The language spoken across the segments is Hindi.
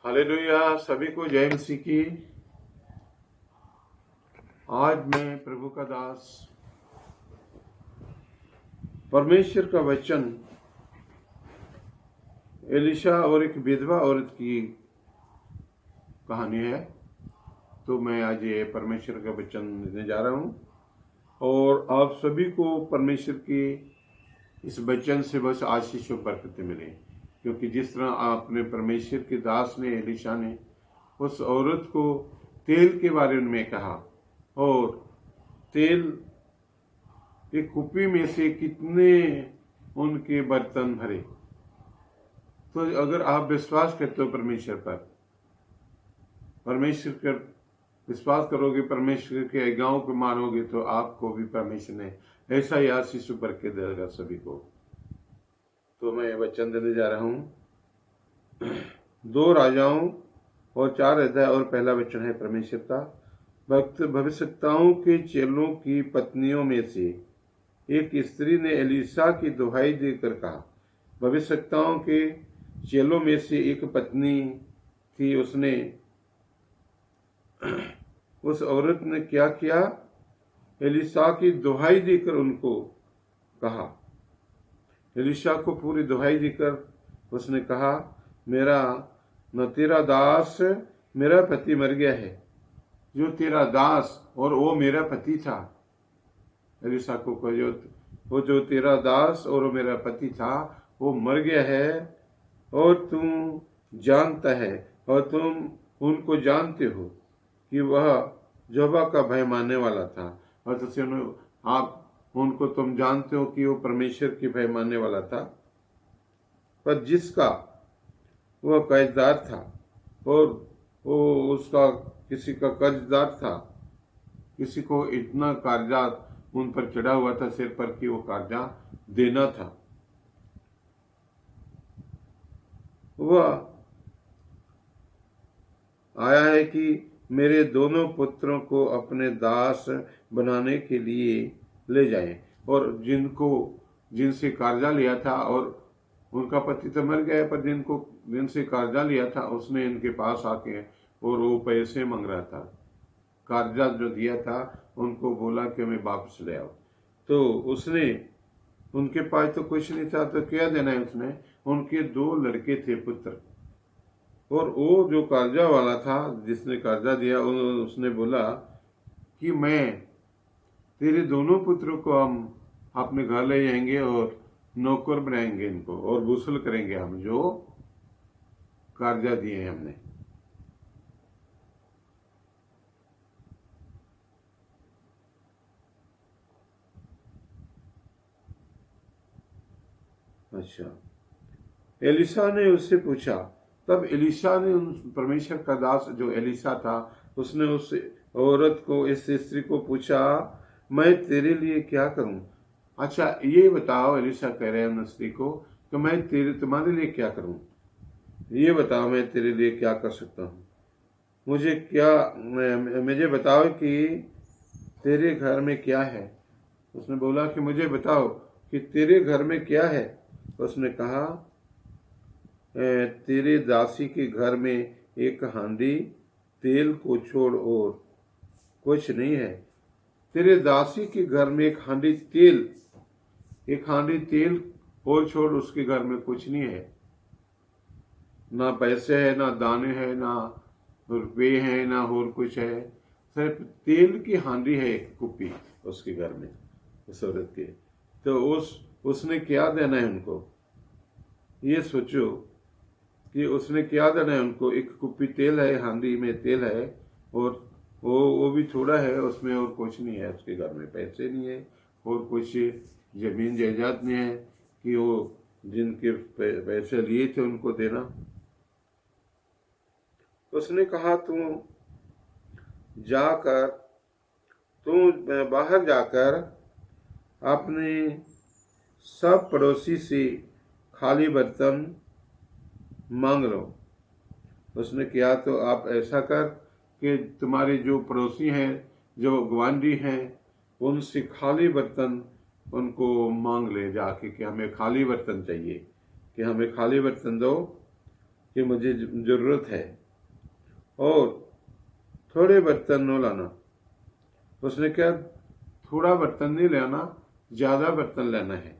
हालेलुया। सभी को जय मसीह की। आज मैं प्रभु का दास परमेश्वर का वचन एलिशा और एक विधवा औरत की कहानी है। तो मैं आज ये परमेश्वर का वचन देने जा रहा हूँ और आप सभी को परमेश्वर के इस वचन से बस आशीष और बरकतें मिले, क्योंकि जिस तरह आपने परमेश्वर के दास ने एलिशा ने उस औरत को तेल के बारे में कहा और तेल एक कुप्पी में से कितने उनके बर्तन भरे, तो अगर आप विश्वास करते हो परमेश्वर पर, परमेश्वर पर विश्वास करोगे, परमेश्वर के आज्ञाओं को मानोगे, तो आपको भी परमेश्वर ने ऐसा ही आशीष ऊपर के देगा सभी को। तो मैं वचन देने जा रहा हूँ 2 राजाओं और 4 अध्याय और पहला वचन है परमेश्वर का। भक्त भविष्यवक्ताओं के चेलों की पत्नियों में से एक स्त्री ने एलिशा की दुहाई देकर कहा। भविष्यवक्ताओं के चेलों में से एक पत्नी थी, उसने उस औरत ने क्या किया, एलिशा की दुहाई देकर उनको कहा। एलिशा को पूरी दुहाई देकर उसने कहा, मेरा न तेरा दास मेरा पति मर गया है, जो तेरा दास और वो मेरा पति था। एलिशा को कहो, वो जो तेरा दास और मेरा पति था वो मर गया है, और तुम जानता है और तुम उनको जानते हो कि वह यहोवा का भय मानने वाला था। और तो आप उनको तुम जानते हो कि वो परमेश्वर के भय मानने वाला था, पर जिसका वह कर्जदार था और वो उसका किसी का कर्जदार था, किसी को इतना कर्जा उन पर चढ़ा हुआ था सिर पर कि वो कर्जा देना था। वह आया है कि मेरे दोनों पुत्रों को अपने दास बनाने के लिए ले जाएं, और जिनसे कर्जा लिया था, और उनका पति तो मर गया, पर जिनसे कर्जा लिया था उसने इनके पास आके और वो पैसे मांग रहा था, कर्जा जो दिया था उनको बोला कि मैं वापस ले आओ। तो उसने, उनके पास तो कुछ नहीं था, तो क्या देना है उसने, उनके 2 लड़के थे पुत्र, और वो जो कर्जा वाला था जिसने कर्जा दिया उसने बोला कि मैं तेरे दोनों पुत्रों को हम अपने घर ले जाएंगे और नौकर बनाएंगे इनको, और वसूल करेंगे हम जो कर्जा दिए हैं हमने। अच्छा, एलिशा ने उससे पूछा। तब एलिशा ने परमेश्वर का दास जो एलिशा था उसने उस औरत को, इस स्त्री को पूछा, मैं तेरे लिए क्या करूं? अच्छा, ये बताओ, एलिशा कह रहे हैं उन स्त्री को कि मैं तुम्हारे लिए क्या करूं? ये बताओ मैं तेरे लिए क्या कर सकता हूं? मुझे बताओ कि तेरे घर में क्या है। उसने बोला कि मुझे बताओ कि तेरे घर में क्या है। उसने कहा, तेरे दासी के घर में एक हांडी तेल को छोड़ और कुछ नहीं है। तेरे दासी के घर में एक हांडी तेल और छोड़ उसके घर में कुछ नहीं है। ना पैसे है, ना दाने है, ना रुपये हैं, ना और कुछ है, सिर्फ तेल की हांडी है, एक कुप्पी उसके घर में, उस औरत के। तो उसने क्या देना है उनको, ये सोचो कि उसने क्या देना है उनको। एक कुप्पी तेल है, हांडी में तेल है, और वो भी थोड़ा है उसमें, और कुछ नहीं है उसके घर में। पैसे नहीं है और कुछ जमीन जायदाद नहीं है कि वो जिनके पैसे लिए थे उनको देना। उसने कहा, तू बाहर जाकर अपने सब पड़ोसी से खाली बर्तन मांग लो। उसने किया, तो आप ऐसा कर कि तुम्हारे जो पड़ोसी हैं, जो गवांडी हैं, उनसे खाली बर्तन उनको मांग ले जाके कि हमें खाली बर्तन चाहिए, कि हमें खाली बर्तन दो। कि मुझे जरूरत है, और थोड़े बर्तन न लाना। उसने कहा थोड़ा बर्तन नहीं लाना, ज्यादा बर्तन लेना है।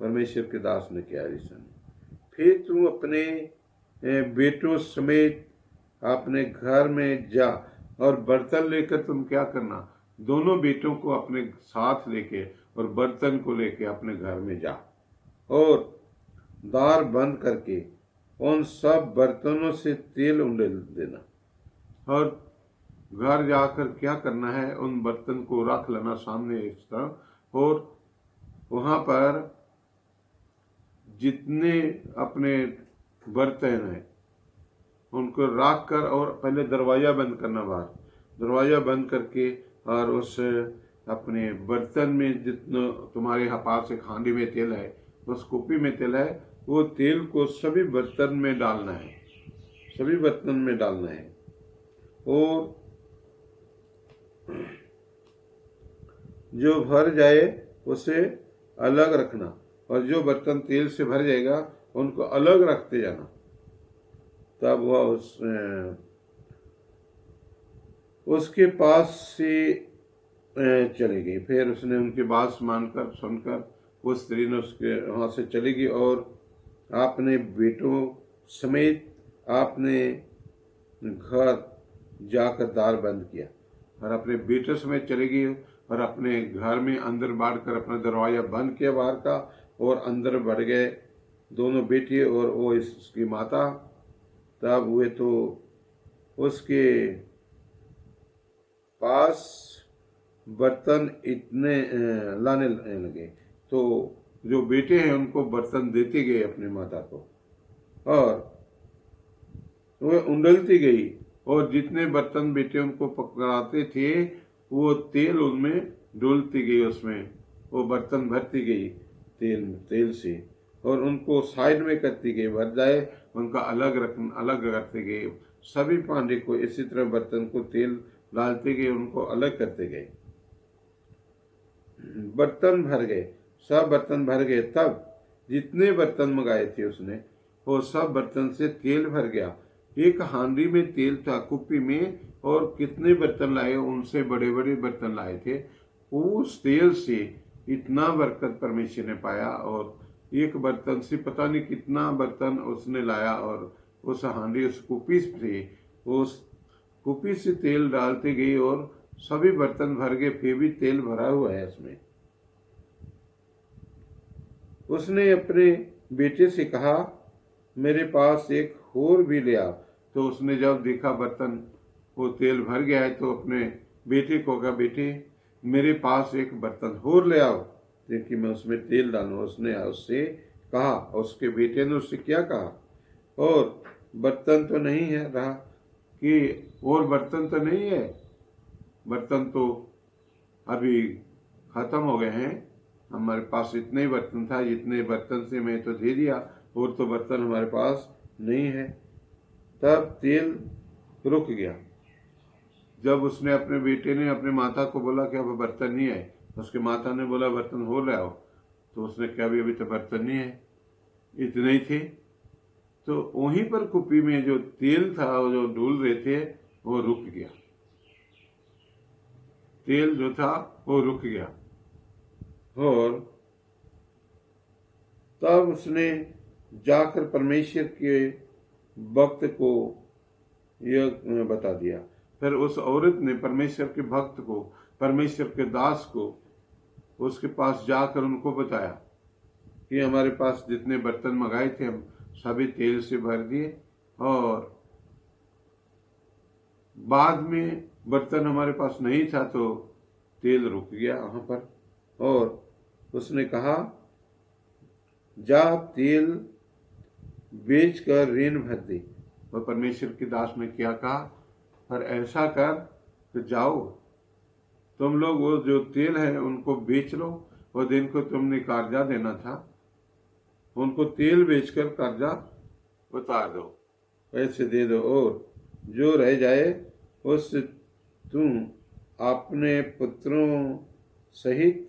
परमेश्वर के दास ने कहा एलीशा ने, फिर तू अपने बेटों समेत अपने घर में जा और बर्तन लेकर तुम क्या करना, दोनों बेटों को अपने साथ लेके और बर्तन को लेके अपने घर में जा, और द्वार बंद करके उन सब बर्तनों से तेल उंडेल देना, और घर जाकर क्या करना है, उन बर्तन को रख लेना सामने एक तरफ, और वहां पर जितने अपने बर्तन हैं उनको रख कर, और पहले दरवाजा बंद करना, बाहर दरवाजा बंद करके, और उस अपने बर्तन में जितना तुम्हारे पास एक हांडी में तेल है, उस कुप्पी में तेल है, वो तेल को सभी बर्तन में डालना है, सभी बर्तन में डालना है, और जो भर जाए उसे अलग रखना, और जो बर्तन तेल से भर जाएगा उनको अलग रखते जाना। तब वह उसके पास से चली गई। फिर उसने उनकी बात मानकर सुनकर वो स्त्री ने उसके वहां से चली गई, और अपने बेटों समेत आपने घर जाकर द्वार बंद किया, और अपने बेटों समेत चली गई, और अपने घर में अंदर बढ़कर अपना दरवाजा बंद किया बाहर का, और अंदर बढ़ गए दोनों बेटी और वो उसकी माता। तब हुए तो उसके पास बर्तन इतने लाने लगे, तो जो बेटे हैं उनको बर्तन देते गए अपनी माता को, और वह उंडलती गई, और जितने बर्तन बेटे उनको पकड़ाते थे वो तेल उनमें डोलती गई, उसमें वो बर्तन भरती गई तेल से, और उनको साइड में करती गई, भर जाए उनका अलग करते गए, सभी पांडे को इसी तरह बर्तन को तेल डालते गए, उनको अलग करते गए। बर्तन भर गए, सब बर्तन भर गए। तब जितने बर्तन मंगाए थे उसने, वो सब बर्तन से तेल भर गया। एक हांडी में तेल था कुप्पी में, और कितने बर्तन लाए, उनसे बड़े बड़े बर्तन लाए थे। उस तेल से इतना बरकत परमेश्वर ने पाया, और एक बर्तन से पता नहीं कितना बर्तन उसने लाया, और उस हांडी उस कुप्पी से, उस कुप्पी से तेल डालते गई, और सभी बर्तन भर गए, फिर भी तेल भरा हुआ है उसमें। उसने अपने बेटे से कहा, मेरे पास एक और भी ले आ। तो उसने जब देखा बर्तन वो तेल भर गया है, तो अपने बेटे को कहा, बेटे मेरे पास एक बर्तन और ले आओ, देखिए मैं उसमें तेल डालूं। उसने उससे कहा, उसके बेटे ने उससे क्या कहा, और बर्तन तो नहीं है रहा, कि और बर्तन तो नहीं है, बर्तन तो अभी खत्म हो गए हैं, हमारे पास इतने ही बर्तन था, इतने बर्तन से मैं तो दे दिया, और तो बर्तन हमारे पास नहीं है। तब तेल रुक गया। जब उसने अपने बेटे ने अपने माता को बोला कि अब बर्तन नहीं है, उसके माता ने बोला बर्तन हो ले आओ, तो उसने कहा अभी तो बर्तन नहीं है, इतने ही थे। तो वहीं पर कुप्पी में जो तेल था, जो डोल रहे थे, वो रुक गया, तेल जो था वो रुक गया। और तब उसने जाकर परमेश्वर के भक्त को यह बता दिया। फिर उस औरत ने परमेश्वर के भक्त को, परमेश्वर के दास को उसके पास जाकर उनको बताया कि हमारे पास जितने बर्तन मंगाए थे हम सभी तेल से भर दिए, और बाद में बर्तन हमारे पास नहीं था तो तेल रुक गया वहां पर। और उसने कहा, जा तेल बेच कर ऋण भर दे। और परमेश्वर के दास ने क्या कहा, पर ऐसा कर तो जाओ तुम लोग वो जो तेल है उनको बेच लो, और दिन को तुमने कर्जा देना था उनको तेल बेचकर कर्जा उतार दो, पैसे दे दो, और जो रह जाए उससे तुम अपने पुत्रों सहित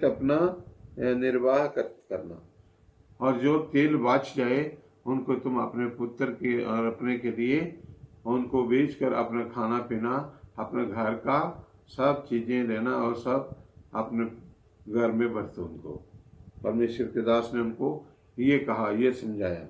अपना निर्वाह करना। और जो तेल बच जाए उनको तुम अपने पुत्र के और अपने के लिए उनको बेचकर अपना खाना पीना, अपने घर का सब चीज़ें लेना और सब अपने घर में बरतो उनको। परमेश्वर के दास ने उनको ये कहा, ये समझाया।